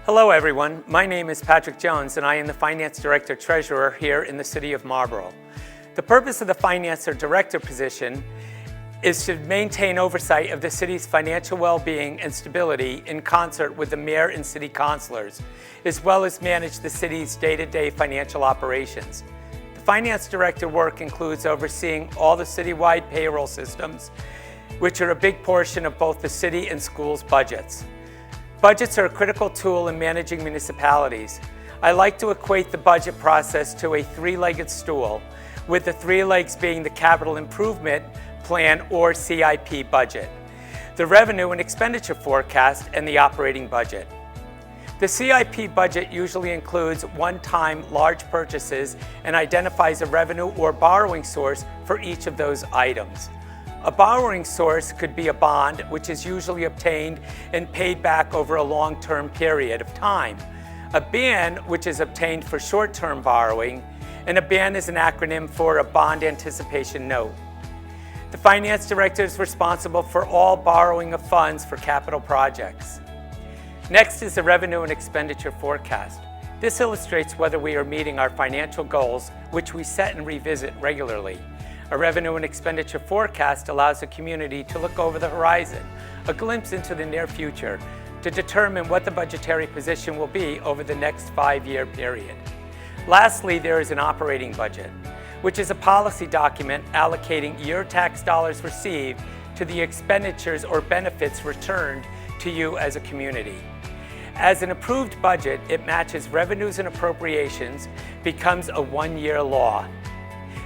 Hello everyone, my name is Patrick Jones and I am the Finance Director Treasurer here in the City of Marlborough. The purpose of the Finance Director position is to maintain oversight of the city's financial well-being and stability in concert with the Mayor and City Councilors, as well as manage the city's day-to-day financial operations. The Finance Director work includes overseeing all the citywide payroll systems, which are a big portion of both the city and schools' budgets. Budgets are a critical tool in managing municipalities. I like to equate the budget process to a three-legged stool, with the three legs being the Capital Improvement Plan or CIP budget, the Revenue and Expenditure Forecast, and the operating budget. The CIP budget usually includes one-time large purchases and identifies a revenue or borrowing source for each of those items. A borrowing source could be a bond, which is usually obtained and paid back over a long-term period of time. A ban, which is obtained for short-term borrowing, and a ban is an acronym for a bond anticipation note. The Finance Director is responsible for all borrowing of funds for capital projects. Next is the Revenue and Expenditure Forecast. This illustrates whether we are meeting our financial goals, which we set and revisit regularly. A revenue and expenditure forecast allows the community to look over the horizon, a glimpse into the near future, to determine what the budgetary position will be over the next 5-year period. Lastly, there is an operating budget, which is a policy document allocating your tax dollars received to the expenditures or benefits returned to you as a community. As an approved budget, it matches revenues and appropriations, becomes a one-year law.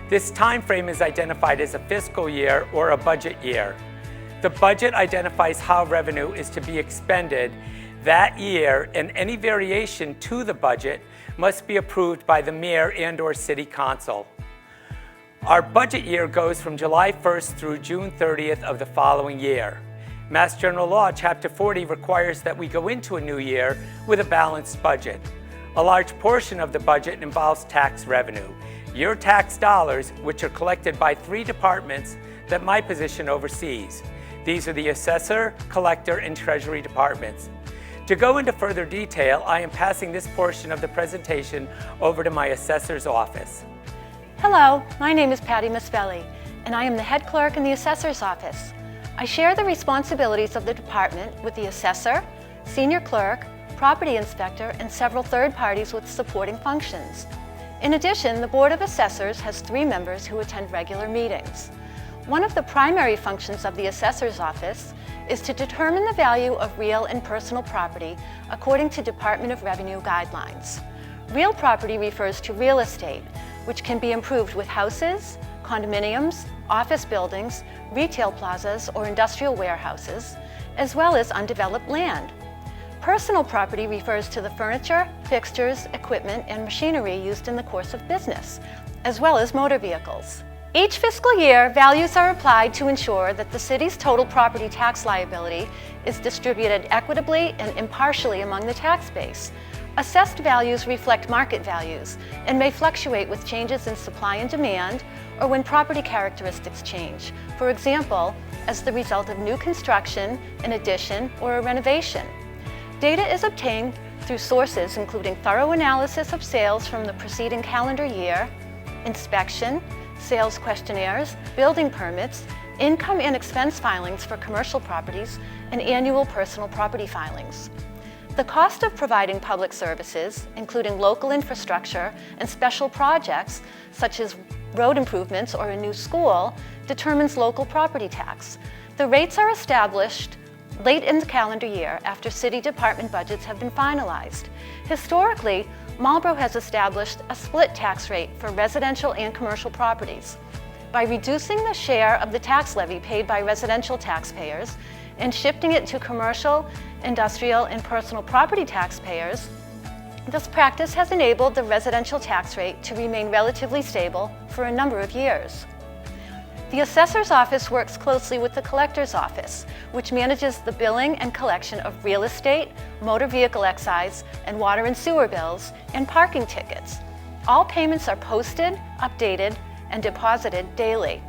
This time frame is identified as a fiscal year or a budget year. The budget identifies how revenue is to be expended that year, and any variation to the budget must be approved by the mayor and/or city council. Our budget year goes from July 1st through June 30th of the following year. Mass General Law, Chapter 40 requires that we go into a new year with a balanced budget. A large portion of the budget involves tax revenue. Your tax dollars, which are collected by 3 departments that my position oversees. These are the Assessor, Collector, and Treasury departments. To go into further detail, I am passing this portion of the presentation over to my Assessor's office. Hello, my name is Patty Mespelli, and I am the Head Clerk in the Assessor's office. I share the responsibilities of the department with the Assessor, Senior Clerk, Property Inspector, and several third parties with supporting functions. In addition, the Board of Assessors has 3 members who attend regular meetings. One of the primary functions of the Assessor's office is to determine the value of real and personal property according to Department of Revenue guidelines. Real property refers to real estate, which can be improved with houses, condominiums, office buildings, retail plazas, or industrial warehouses, as well as undeveloped land. Personal property refers to the furniture, fixtures, equipment, and machinery used in the course of business, as well as motor vehicles. Each fiscal year, values are applied to ensure that the city's total property tax liability is distributed equitably and impartially among the tax base. Assessed values reflect market values and may fluctuate with changes in supply and demand or when property characteristics change, for example, as the result of new construction, an addition, or a renovation. Data is obtained through sources including thorough analysis of sales from the preceding calendar year, inspection, sales questionnaires, building permits, income and expense filings for commercial properties, and annual personal property filings. The cost of providing public services, including local infrastructure and special projects such as road improvements or a new school, determines local property tax. The rates are established late in the calendar year after city department budgets have been finalized. Historically, Marlborough has established a split tax rate for residential and commercial properties. By reducing the share of the tax levy paid by residential taxpayers and shifting it to commercial, industrial, and personal property taxpayers, this practice has enabled the residential tax rate to remain relatively stable for a number of years. The Assessor's office works closely with the Collector's office, which manages the billing and collection of real estate, motor vehicle excise, and water and sewer bills, and parking tickets. All payments are posted, updated, and deposited daily.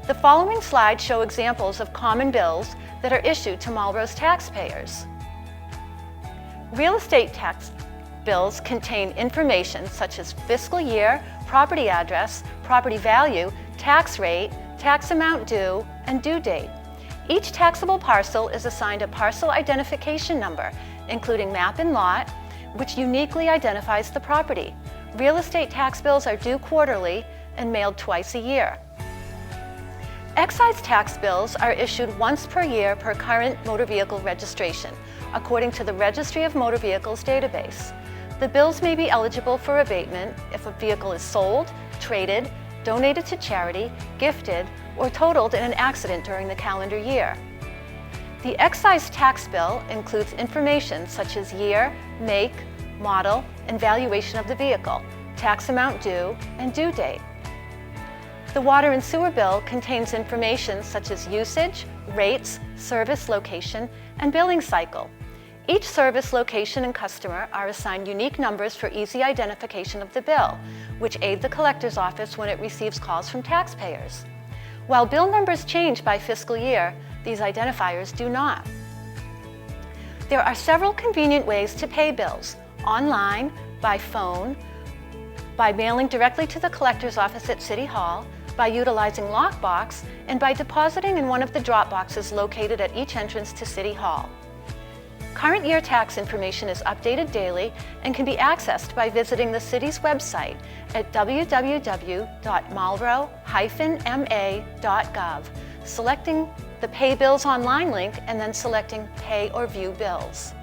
The following slides show examples of common bills that are issued to Marlborough's taxpayers. Real estate tax bills contain information such as fiscal year, property address, property value, tax rate, tax amount due, and due date. Each taxable parcel is assigned a parcel identification number, including map and lot, which uniquely identifies the property. Real estate tax bills are due quarterly and mailed twice a year. Excise tax bills are issued once per year per current motor vehicle registration, according to the Registry of Motor Vehicles database. The bills may be eligible for abatement if a vehicle is sold, traded, donated to charity, gifted, or totaled in an accident during the calendar year. The excise tax bill includes information such as year, make, model, and valuation of the vehicle, tax amount due, and due date. The water and sewer bill contains information such as usage, rates, service location, and billing cycle. Each service location and customer are assigned unique numbers for easy identification of the bill, which aid the collector's office when it receives calls from taxpayers. While bill numbers change by fiscal year, these identifiers do not. There are several convenient ways to pay bills: online, by phone, by mailing directly to the collector's office at City Hall, by utilizing lockbox, and by depositing in one of the drop boxes located at each entrance to City Hall. Current year tax information is updated daily and can be accessed by visiting the city's website at www.marlboro-ma.gov, selecting the Pay Bills Online link, and then selecting Pay or View Bills.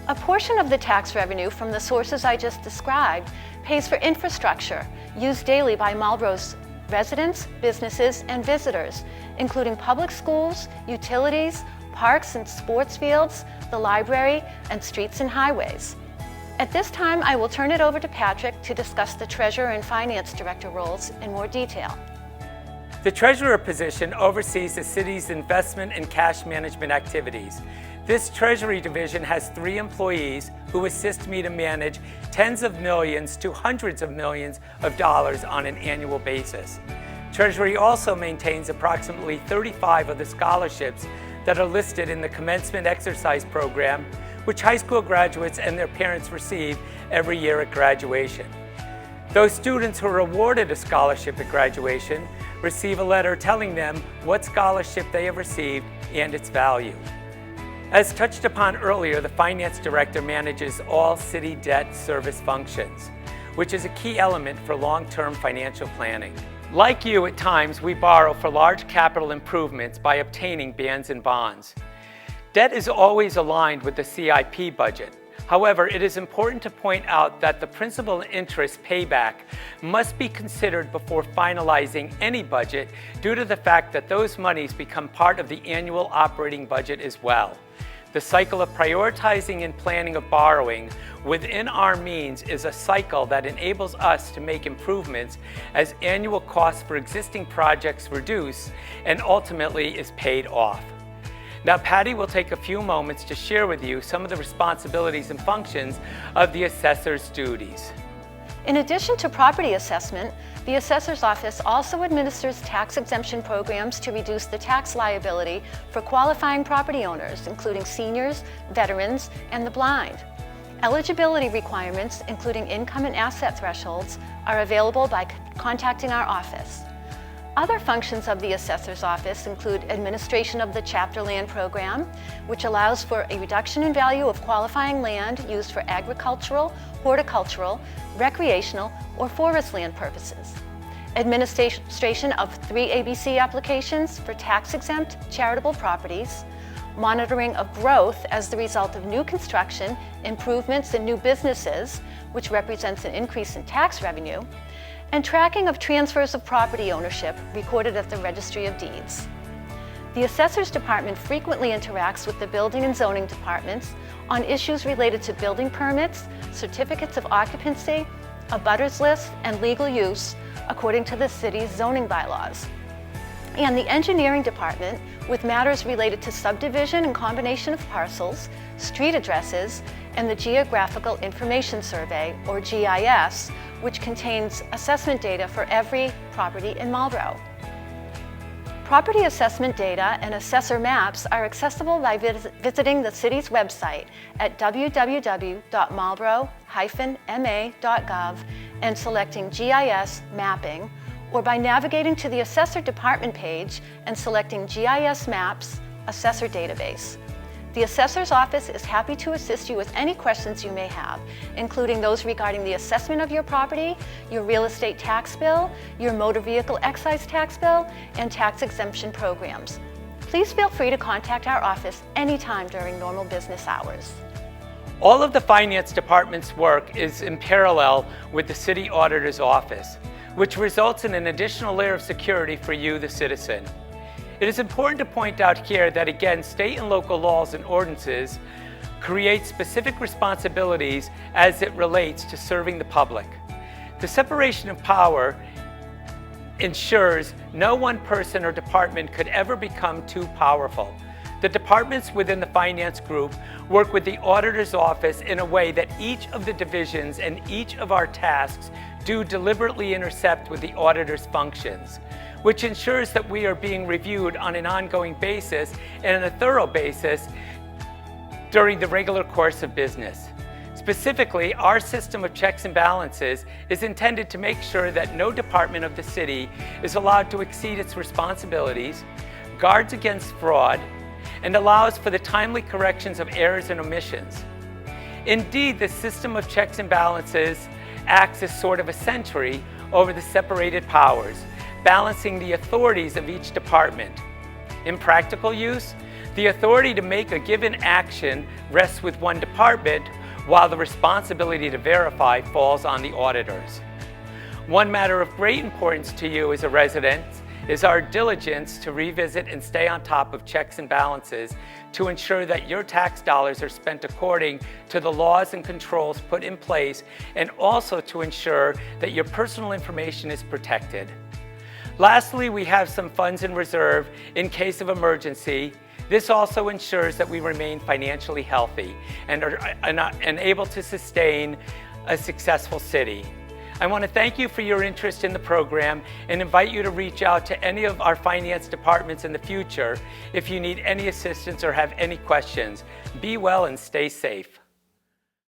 A portion of the tax revenue from the sources I just described pays for infrastructure used daily by Marlboro's residents, businesses, and visitors, including public schools, utilities, parks and sports fields, the library, and streets and highways. At this time, I will turn it over to Patrick to discuss the Treasurer and Finance Director roles in more detail. The Treasurer position oversees the city's investment and cash management activities. This Treasury division has 3 employees who assist me to manage tens of millions to hundreds of millions of dollars on an annual basis. Treasury also maintains approximately 35 of the scholarships that are listed in the Commencement Exercise Program, which high school graduates and their parents receive every year at graduation. Those students who are awarded a scholarship at graduation receive a letter telling them what scholarship they have received and its value. As touched upon earlier, the Finance Director manages all city debt service functions, which is a key element for long-term financial planning. Like you, at times, we borrow for large capital improvements by obtaining bands and bonds. Debt is always aligned with the CIP budget. However, it is important to point out that the principal and interest payback must be considered before finalizing any budget due to the fact that those monies become part of the annual operating budget as well. The cycle of prioritizing and planning of borrowing within our means is a cycle that enables us to make improvements as annual costs for existing projects reduce and ultimately is paid off. Now, Patty will take a few moments to share with you some of the responsibilities and functions of the assessor's duties. In addition to property assessment, the Assessor's Office also administers tax exemption programs to reduce the tax liability for qualifying property owners, including seniors, veterans, and the blind. Eligibility requirements, including income and asset thresholds, are available by contacting our office. Other functions of the Assessor's Office include administration of the Chapter Land Program, which allows for a reduction in value of qualifying land used for agricultural, horticultural, recreational, or forest land purposes. Administration of 3 ABC applications for tax-exempt charitable properties, monitoring of growth as the result of new construction, improvements, and new businesses, which represents an increase in tax revenue, and tracking of transfers of property ownership recorded at the Registry of Deeds. The Assessor's Department frequently interacts with the Building and Zoning Departments on issues related to building permits, certificates of occupancy, abutters list, and legal use according to the city's zoning bylaws. And the Engineering Department with matters related to subdivision and combination of parcels, street addresses, and the Geographical Information Survey, or GIS, which contains assessment data for every property in Marlboro. Property assessment data and assessor maps are accessible by visiting the city's website at www.marlborough-ma.gov and selecting GIS Mapping, or by navigating to the Assessor Department page and selecting GIS Maps Assessor Database. The Assessor's Office is happy to assist you with any questions you may have, including those regarding the assessment of your property, your real estate tax bill, your motor vehicle excise tax bill, and tax exemption programs. Please feel free to contact our office anytime during normal business hours. All of the Finance Department's work is in parallel with the City Auditor's Office, which results in an additional layer of security for you, the citizen. It is important to point out here that, again, state and local laws and ordinances create specific responsibilities as it relates to serving the public. The separation of power ensures no one person or department could ever become too powerful. The departments within the finance group work with the auditor's office in a way that each of the divisions and each of our tasks do deliberately intercept with the auditor's functions, which ensures that we are being reviewed on an ongoing basis and on a thorough basis during the regular course of business. Specifically, our system of checks and balances is intended to make sure that no department of the city is allowed to exceed its responsibilities, guards against fraud, and allows for the timely corrections of errors and omissions. Indeed, the system of checks and balances acts as sort of a sentry over the separated powers, balancing the authorities of each department. In practical use, the authority to make a given action rests with one department, while the responsibility to verify falls on the auditors. One matter of great importance to you as a resident is our diligence to revisit and stay on top of checks and balances to ensure that your tax dollars are spent according to the laws and controls put in place, and also to ensure that your personal information is protected. Lastly, we have some funds in reserve in case of emergency. This also ensures that we remain financially healthy and are able to sustain a successful city. I want to thank you for your interest in the program and invite you to reach out to any of our finance departments in the future if you need any assistance or have any questions. Be well and stay safe.